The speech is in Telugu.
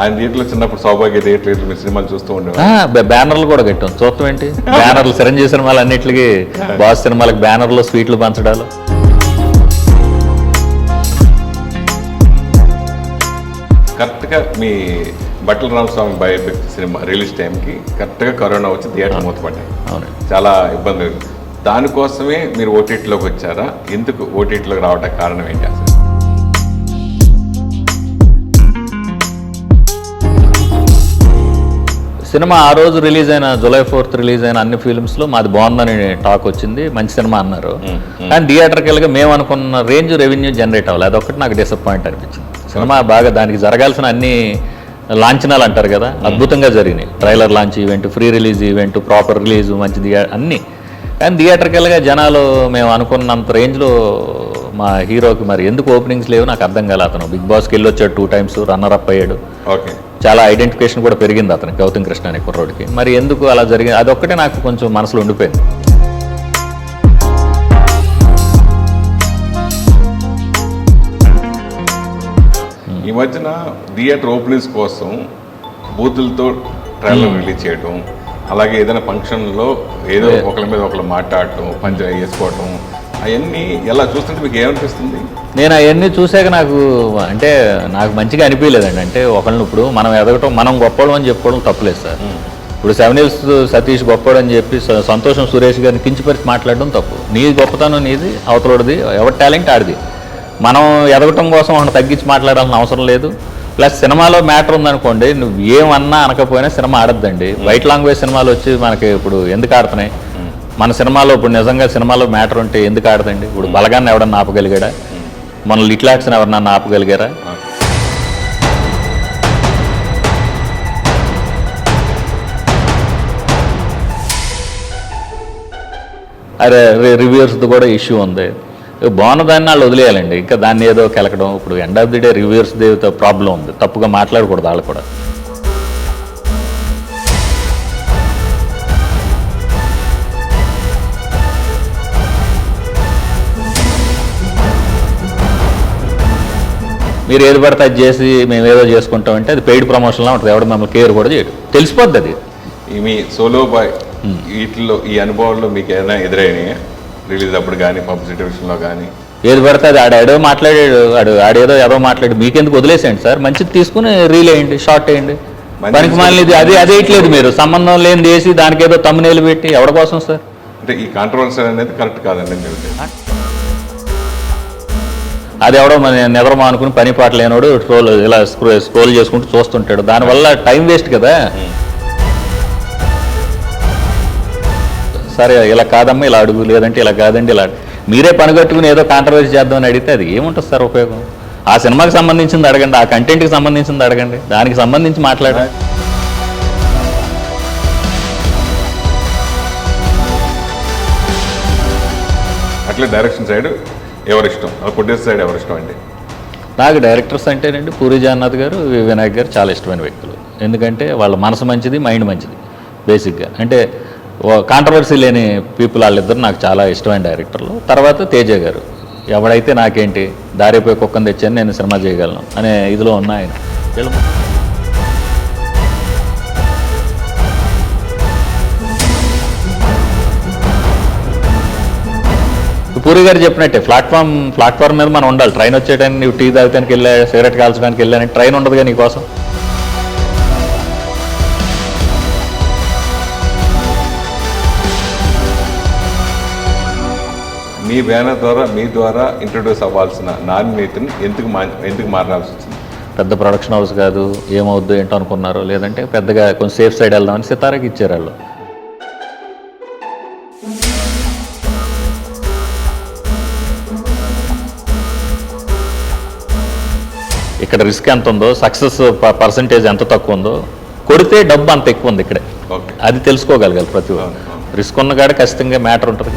ఆయన థియేటర్లో చిన్నప్పుడు సౌభాగ్య థియేటర్ మీ సినిమాలు చూస్తూ ఉండేవారు. బ్యానర్లు కూడా కట్టాం. చూస్తాం ఏంటి బ్యానర్లు, చిరంజీవి సినిమాలు అన్నిటికీ, బాస్ సినిమాలకు బ్యానర్లు, స్వీట్లు పంచడాలు. కరెక్ట్గా మీ బట్టల రామస్వామి బయోపిక్ సినిమా రిలీజ్ టైంకి కరెక్ట్గా కరోనా వచ్చి థియేటర్ మూతపడ్డాయి. అవునండి, చాలా ఇబ్బంది. దానికోసమే మీరు ఓటీటీలోకి వచ్చారా? ఎందుకు ఓటీటీలోకి రావడానికి కారణం ఏంటి అసలు? సినిమా ఆ రోజు రిలీజ్ అయిన July 4th రిలీజ్ అయిన అన్ని ఫిల్మ్స్లో మాది బాగుందని టాక్ వచ్చింది, మంచి సినిమా అన్నారు. కానీ థియేటర్కి వెళ్ళగా మేము అనుకున్న రేంజ్ రెవెన్యూ జనరేట్ అవ్వాలి. అదొకటి నాకు డిసప్పాయింట్ అనిపించింది. సినిమా బాగా దానికి జరగాల్సిన అన్ని లాంఛనాలు అంటారు కదా, అద్భుతంగా జరిగినాయి. Trailer launch event, free release event, proper release, మంచిది అన్నీ. కానీ థియేటర్కి వెళ్ళగా జనాలు మేము అనుకున్నంత రేంజ్లో మా హీరోకి మరి ఎందుకు ఓపెనింగ్స్ లేవు నాకు అర్థం కాలేదు. అతను బిగ్ బాస్కి వెళ్ళి వచ్చాడు 2 times, రన్నర్ అప్ అయ్యాడు. ఓకే, చాలా ఐడెంటిఫికేషన్ కూడా పెరిగింది అతనికి, గౌతమ్ కృష్ణ అనే కుర్రోడికి. మరి ఎందుకు అలా జరిగింది అదొక్కటే నాకు కొంచెం మనసులో ఉండిపోయింది. ఈ మధ్యన థియేటర్ ఓపెనింగ్స్ కోసం బూతులతో ట్రైలర్ రిలీజ్ చేయడం, అలాగే ఏదైనా ఫంక్షన్లో ఏదో ఒకరి మీద ఒకరు మాట్లాడటం, పంచాయతీ వేసుకోవటం, అవన్నీ ఎలా చూస్తుంటే మీకు ఏమనిపిస్తుంది? నేను అవన్నీ చూసాక నాకు మంచిగా అనిపించలేదండి. అంటే ఒకళ్ళని ఇప్పుడు మనం ఎదగటం, మనం గొప్పడం అని చెప్పుకోవడం తప్పులేదు సార్. ఇప్పుడు 7 Hills సతీష్ గొప్పడు అని చెప్పి సంతోషం సురేష్ గారిని కించిపరిచి మాట్లాడడం తప్పు. నీ గొప్పతనం నీది, అవతలది, ఎవరి టాలెంట్ ఆడిది. మనం ఎదగటం కోసం ఒకటి తగ్గించి మాట్లాడాల్సిన అవసరం లేదు. ప్లస్ సినిమాలో మ్యాటర్ ఉందనుకోండి, నువ్వు ఏమన్నా అనకపోయినా సినిమా ఆడద్దండి. వైట్ లాంగ్వేజ్ సినిమాలు వచ్చి మనకి ఇప్పుడు ఎందుకు ఆడుతున్నాయి? మన సినిమాలో ఇప్పుడు నిజంగా సినిమాలో మ్యాటర్ ఉంటే ఎందుకు ఆడదండి? ఇప్పుడు బలగాన్ని ఎవడన్నా ఆపగలిగాడా? మన లిటిల్ యాక్ట్స్ని ఎవరన్నా ఆపగలిగారా? అరే రివ్యూర్స్ది కూడా ఇష్యూ ఉంది. బాగున్నదాన్ని వాళ్ళు వదిలేయాలండి, ఇంకా దాన్ని ఏదో కెలకడం. ఇప్పుడు ఎండ్ ఆఫ్ ది డే రివ్యూర్స్ది ప్రాబ్లం ఉంది, తప్పుగా మాట్లాడకూడదు వాళ్ళు కూడా. మీరు ఏది పడితే అది చేసి మేము ఏదో చేసుకుంటామంటే అది పెయిడ్ ప్రమోషన్లా ఉంటుంది. ఎవడు మమ్మల్ని కేర్ కూడా చేయడు, తెలిసిపోద్ది అది. మీ సోలో బాయ్ వీటిలో ఈ అనుభవాల్లో మీకు ఏదైనా ఎదురైనాయా? రిలీజ్ అప్పుడు కానీ, పబ్లిసిటీ విషయంలో కానీ? ఏది పడితే అది ఆడేదో మాట్లాడాడు, ఆడేదో మాట్లాడు, మీకెందుకు వదిలేసేయండి సార్. మంచిది తీసుకుని రీల్ వేయండి, షార్ట్ వేయండి. పనికి మాలినది అది ఇట్లేదు. మీరు సంబంధం లేనిది వేసి దానికి ఏదో తమ్మునేలు పెట్టి ఎవరి కోసం సార్? అంటే ఈ కాంట్రవర్సీ అనేది కరెక్ట్ కాదండి అని చెప్తే అది ఎవడో మన నిద్రమా అనుకుని పని పాట లేనోడు ఇలా స్క్రోల్ చేసుకుంటూ చూస్తుంటాడు. దానివల్ల టైం వేస్ట్ కదా. సరే ఇలా కాదమ్మా ఇలా అడుగు, లేదంటే ఇలా కాదండి ఇలా. మీరే పని కట్టుకుని ఏదో కాంట్రవర్సీ చేద్దామని అడిగితే అది ఏముంటుంది సార్ ఉపయోగం? ఆ సినిమాకి సంబంధించింది అడగండి, ఆ కంటెంట్కి సంబంధించింది అడగండి, దానికి సంబంధించి మాట్లాడండి. అట్లే డైరెక్షన్ సైడ్ ఎవరిష్టం, ప్రొడ్యూసర్ సైడ్ ఎవరిష్టం అండి? నాకు డైరెక్టర్స్ అంటేనండి పూరి జగన్నాథ్ గారు, వినాయక్ గారు చాలా ఇష్టమైన వ్యక్తులు. ఎందుకంటే వాళ్ళ మనసు మంచిది, మైండ్ మంచిది. బేసిక్గా అంటే కాంట్రవర్సీ లేని పీపుల్ వాళ్ళిద్దరు నాకు చాలా ఇష్టమైన డైరెక్టర్లు. తర్వాత తేజ గారు, ఎవడైతే నాకేంటి దారిపోయి కుక్కను తెచ్చాను నేను సినిమా చేయగలను అనే ఇదిలో ఉన్న ఆయన. పూరి గారు చెప్పినట్టే ప్లాట్ఫామ్ మీద మనం ఉండాలి. ట్రైన్ వచ్చేయడానికి నువ్వు టీ తాగడానికి వెళ్ళా, సిగరెట్ కాల్చడానికి వెళ్ళాను, ట్రైన్ ఉండదుగా నీకోసం. మీ బ్యానర్ ద్వారా మీ ద్వారా ఇంట్రొడ్యూస్ అవ్వాల్సిన నాణ్యతని ఎందుకు మారాల్సి వచ్చింది? పెద్ద ప్రొడక్షన్ హౌస్ కాదు, ఏమవుద్దు ఏంటో అనుకున్నారు. లేదంటే పెద్దగా కొంచెం సేఫ్ సైడ్ వెళ్దామని సితారాకి ఇచ్చారు వాళ్ళు. ఇక్కడ రిస్క్ ఎంత ఉందో, సక్సెస్ పర్సంటేజ్ ఎంత తక్కువ ఉందో, కొడితే డబ్బు అంత ఎక్కువ ఉంది ఇక్కడే. అది తెలుసుకోగలగాలి ప్రతి ఒక్కరు. రిస్క్ ఉన్న కాడ ఖచ్చితంగా మ్యాటర్ ఉంటుంది.